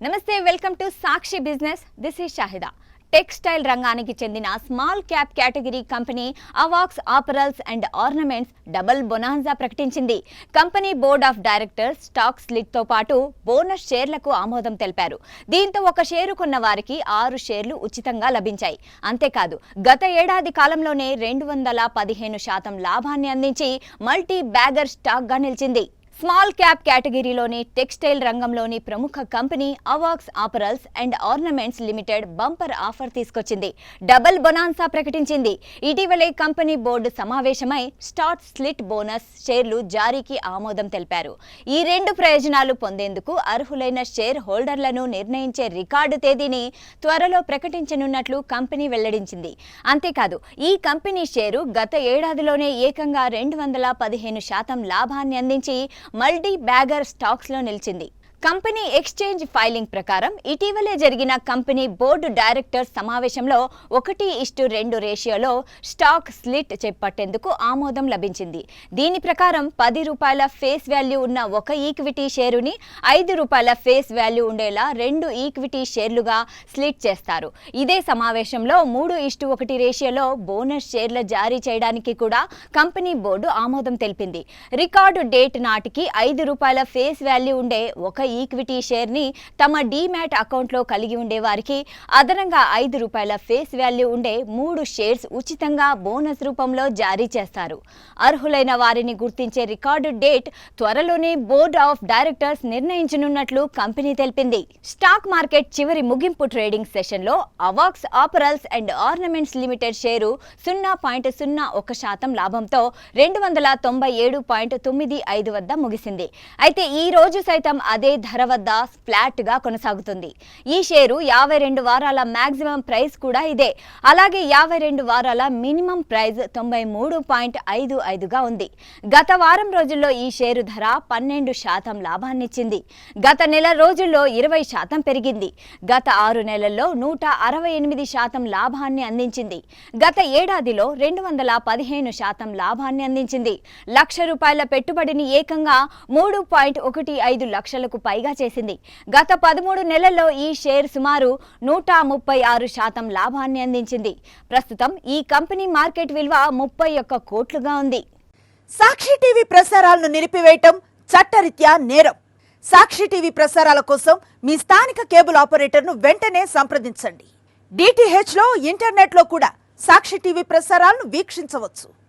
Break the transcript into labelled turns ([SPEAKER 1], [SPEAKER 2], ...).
[SPEAKER 1] నమస్తే welcome to Sakshi business this is Shahida textile రంగానికి చెందిన small cap category company Avax apparels and ornaments double bonanza ప్రకటించింది. Company board of directors stock split తో పాటు bonus షేర్లకు ఆమోదం తెలిపారు. దీంతో ఒక షేరు కొన్న వారికి 6 షేర్లు ఉచితంగా లభించాయి. అంతేకాదు గత ఏడాది కాలంలోనే 215% లాభాన్ని అందించి మల్టీ బ్యాగర్ స్టాక్ గా నిలిచింది. స్మాల్ క్యాప్ కేటగిరీలోని టెక్స్టైల్ రంగంలోని ప్రముఖ company Avax apparels and ornaments limited bumper offer తీసుకొచ్చింది. డబుల్ బొనాన్సా ప్రకటించింది. ఇటీవలే కంపెనీ బోర్డు సమావేశమై స్టాక్ స్ప్లిట్ బోనస్ షేర్లు జారీకి ఆమోదం తెలిపారు. ఈ 2 ప్రయోజనాలు పొందేందుకు అర్హులైన షేర్ హోల్డర్లను నిర్ణయించే రికార్డు తేదీని త్వరలో ప్రకటించనున్నట్లు కంపెనీ వెల్లడించింది. అంతేకాదు ఈ కంపెనీ షేరు గత ఏడాదిలోనే ఏకంగా 215% లాభాన్ని అందించి మల్టీ బ్యాగర్ స్టాక్స్ లో నిలిచింది. కంపెనీ ఎక్స్చేంజ్ ఫైలింగ్ ప్రకారం ఇటీవలే జరిగిన కంపెనీ బోర్డు డైరెక్టర్స్ సమావేశంలో 1:2 రేషియోలో స్టాక్ స్ప్లిట్ చేపట్టేందుకు ఆమోదం లభించింది. దీని ప్రకారం ₹10 ఫేస్ వాల్యూ ఉన్న ఒక ఈక్విటీ షేరుని ₹5 ఫేస్ వాల్యూ ఉండేలా 2 ఈక్విటీ షేర్లుగా స్ప్లిట్ చేస్తారు. ఇదే సమావేశంలో 3:1 రేషియోలో బోనస్ షేర్ల జారీ చేయడానికి కూడా కంపెనీ బోర్డు ఆమోదం తెలిపింది. రికార్డు డేట్ నాటికి ₹5 ఫేస్ వాల్యూ ఉండే ఒక ఈక్విటీ షేర్ ని తమ డీమ్యాట్ అకౌంట్ లో కలిగి ఉండే వారికి అదనంగా ₹5 ఫేస్ వాల్యూ ఉండే 3 షేర్స్ ఉచితంగా బోనస్ రూపంలో జారీ చేస్తారు. అర్హులైన వారిని గుర్తించే రికార్డు డేట్ త్వరలోనే బోర్డ్ ఆఫ్ డైరెక్టర్స్ నిర్ణయించనున్నట్లు కంపెనీ తెలిపింది. స్టాక్ మార్కెట్ చివరి ముగింపు ట్రేడింగ్ సెషన్ లో అవాక్స్ apparels and ornaments limited share 0.01% లాభంతో 297.95 వద్ద ముగిసింది. అయితే ఈ రోజు సైతం అదే ధర వద్ద ఫ్లాట్ గా కొనసాగుతుంది. ఈ షేరు 52 వారాల మాక్సిమం ప్రైస్ కూడా ఇదే. అలాగే 52 వారాల మినిమం ప్రైస్ 93.55 గా ఉంది. గత వారం రోజుల్లో ఈ షేరు ధర 12% లాభాన్నిచ్చింది. గత నెల రోజుల్లో 20% పెరిగింది. గత 6 నెలల్లో 168% లాభాన్ని అందించింది. గత ఏడాదిలో 215% లాభాన్ని అందించింది. ₹1,00,000 పెట్టుబడిని ఏకంగా 3.15 లక్షలకు పైగా చేసింది. గత 13 నెలల్లో ఈ షేర్ సుమారు 136% లాభాన్ని అందించింది. ప్రస్తుతం ఈ కంపెనీ మార్కెట్ విలువ 31 కోట్లుగా ఉంది.
[SPEAKER 2] సాక్షి టీవీ ప్రసారాలను నిలిపివేయటం చట్టరీత్యా నేరం. సాక్షి టీవీ ప్రసారాల కోసం మీ స్థానిక కేబుల్ ఆపరేటర్ను వెంటనే సంప్రదించండి. DTH లో ఇంటర్నెట్ లో కూడా సాక్షి టీవీ ప్రసారాలను వీక్షించవచ్చు.